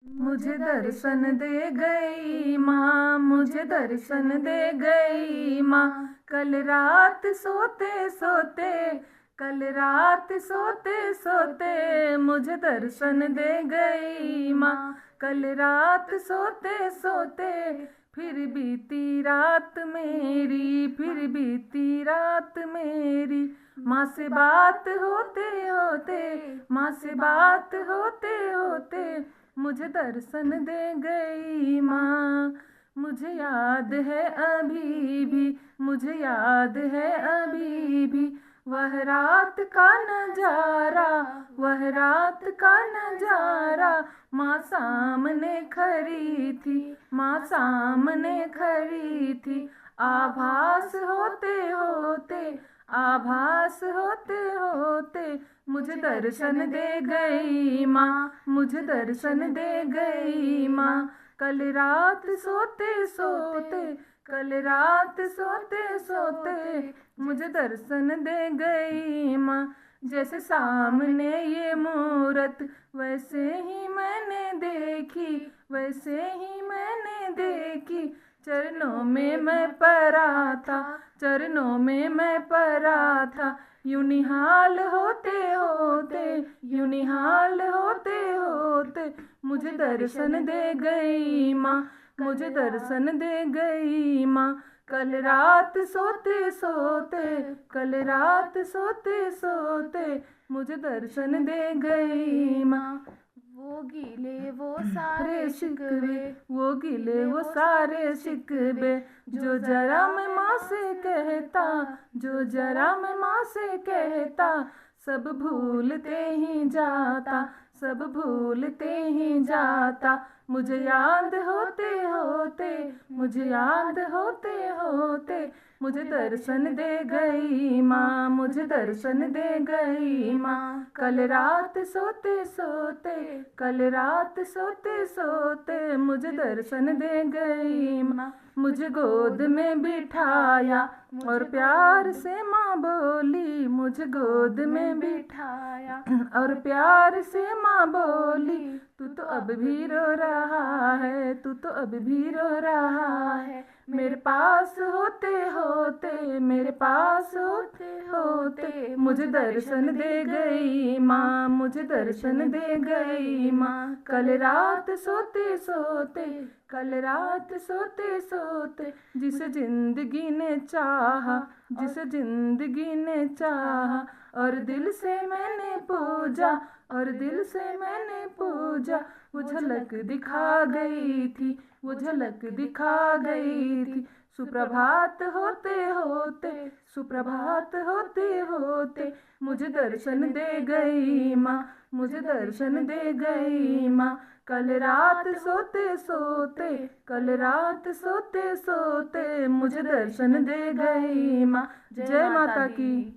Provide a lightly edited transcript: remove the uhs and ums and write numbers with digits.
मुझे दर्शन दे गई माँ, मुझे दर्शन दे गई माँ। कल रात सोते सोते, कल रात सोते सोते मुझे दर्शन दे गई माँ। कल रात सोते सोते फिर बीती रात मेरी, फिर बीती रात मेरी। माँ से बात होते होते, माँ से बात होते होते मुझे दर्शन दे गई माँ। मुझे याद है अभी भी, मुझे याद है अभी भी वह रात का नजारा, वह रात का नजारा। माँ सामने खड़ी थी, माँ सामने खड़ी थी। आभास होते होते, आभास होते होते मुझे दर्शन दे गई माँ, मुझे दर्शन दे गई माँ। कल रात सोते सोते, कल रात सोते सोते मुझे दर्शन दे गई माँ। जैसे सामने ये मूरत वैसे ही मैंने देखी, वैसे ही मैंने देखी। चरणों में मैं पड़ा था, चरणों में मैं पड़ा था। यूं निहाल होते होते, यूं निहाल होते होते मुझे दर्शन दे गई माँ, मुझे दर्शन दे गई माँ। कल रात सोते सोते, कल रात सोते सोते मुझे दर्शन दे गई माँ। वो गीले वो सारे शिकवे, वो गिले वो सारे शिकवे जो जरा मैं माँ से कहता, जो जरा मैं माँ से कहता। सब भूलते ही जाता, सब भूलते ही जाता। मुझे याद होते होते, मुझे याद होते होते मुझे दर्शन दे गई माँ, मुझे दर्शन दे गई माँ। कल रात सोते सोते, कल रात सोते सोते मुझे दर्शन दे गई माँ। मुझे गोद में बिठाया और प्यार से माँ बोली, मुझे गोद में बिठाया और प्यार से माँ बोली। तू तो अब भी रो रहा है, तू तो अब भी रो रहा है। मेरे पास होते होते, मेरे पास होते होते मुझे दर्शन दे गई माँ, मुझे दर्शन दे गई माँ। कल रात सोते सोते, कल रात सोते सोते जिसे जिंदगी ने चाहा, जिसे जिंदगी ने चाहा। और दिल से मैंने पूजा, और दिल से मैंने पूजा। वो झलक दिखा गई थी, वो झलक दिखा गई थी। सुप्रभात होते होते, सुप्रभात होते होते मुझे दर्शन दे गई माँ, मुझे दर्शन दे गई माँ। कल रात सोते सोते, कल रात सोते सोते मुझे दर्शन दे गई माँ। जय माता की।